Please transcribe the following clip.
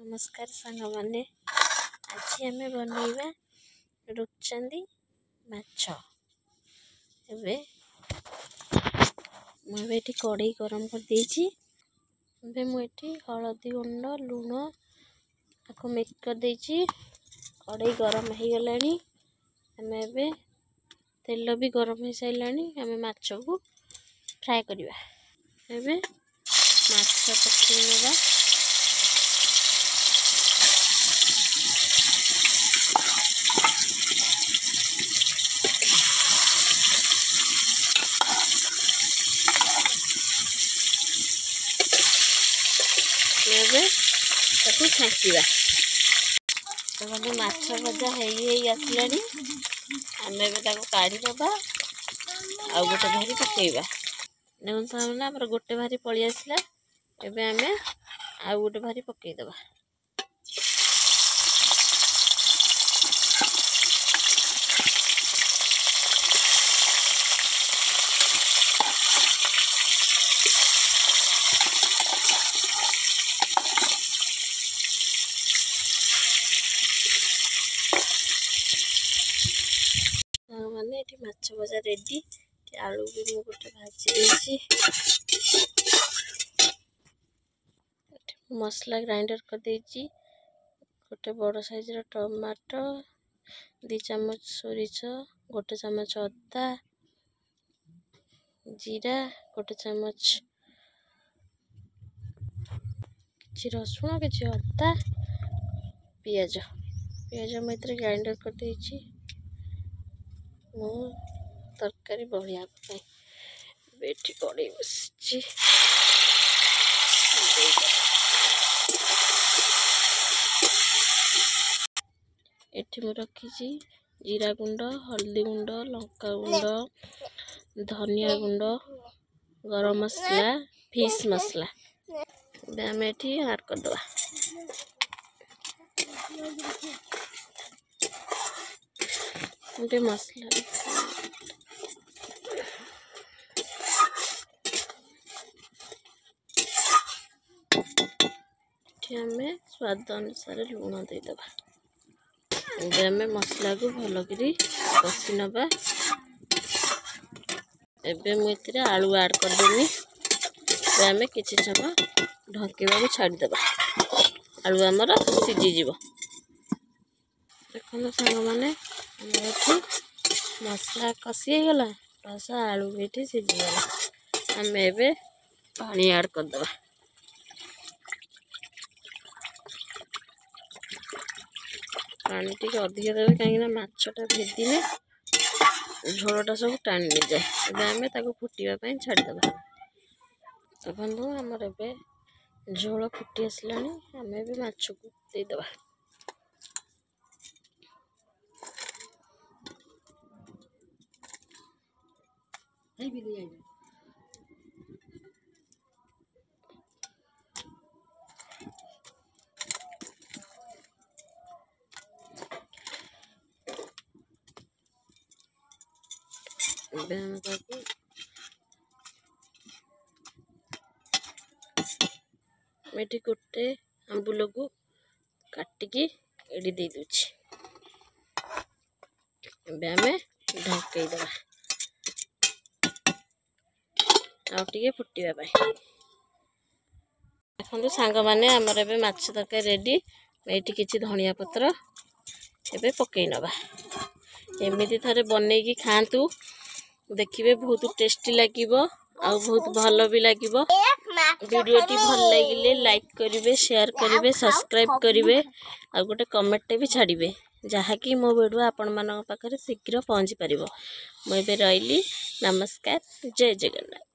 नमस्कार सांग मैंने आज आम बनइबा रुपचांदी माछ। मुझे कड़े गरम कर देछि। मुझे हलदी गुंड लुण आपको मिक्स कर देछि। कड़े गरम हो गलानी। आम तेल भी गरम हो सारानी। आम माछ को फ्राए करवा। माछ पकई नवा। छांकिवा तो माछ भजा आसला आम काढ़ी दबा आ गोटे भारी पकईवा। देखते आम गोटे भारी पलि आसला। एवं आम आ गोटे भारी पकईदबा। मैंने ये माछ भजा रेडी। आलू भी मुझे गोटे भाजी मसला ग्राइंडर कर देछि। गोटे बड़ साइज टमाटो 2 चम्मच सोरिष गोटे चम्मच अदा जीरा गोटे चम्मच कि रसुण कि अदा पियाज मुझे ग्राइंडर कर देछि। तरकारी बढ़िया बेटी कड़े बस एठी मु रखी जीरा गुंड हल्दी गुंड लंका गुंड धनिया गुंड गरम मसला फिश मसला आम एठी ऐड कर दवा। मसला आम स्वाद अनुसार लुण देदबा। आम मसला को भलकरी कषि नवा। एबे मुझे आलू ऐड करदेनी। आम किसी समय ढंकवा छाड़ीदबा। आलू आमर सीझीज। देखो सांग मैंने मसला कषि गला प्लस आलू भी सीझीगला। आम एबे पानी ऐड करदबा। पानी टी अधिक देवे कहीं माछटा भेदिले झोलटा सब टाणी नहीं जाए। आम फुटापी छाड़ीदबा। तो बंधु आमर ए झोल फुटी आसला। आम भी माछ को देदबा। मेटी गोटे आंबुल को काटिकी एडी दे दूची। आम ढंकईदबा आउटे फुटापी। देखो सांग मैंने आमर ए माछ तरकारी रेडी। ये किसी धनिया पत्र एबे पकई नवा। एमती थे बनई खातु देखिए बहुत टेस्टी लगे आ बहुत भल भी लगे। वीडियोटी भल लगे लाइक करेंगे शेयर करेंगे सब्सक्राइब करेंगे आ गोटे कमेंट भी छाड़े जहाँकि मो वीडियो आपण मान पाखे शीघ्र पहुँची पार। मुझे रही नमस्कार जय जगन्नाथ।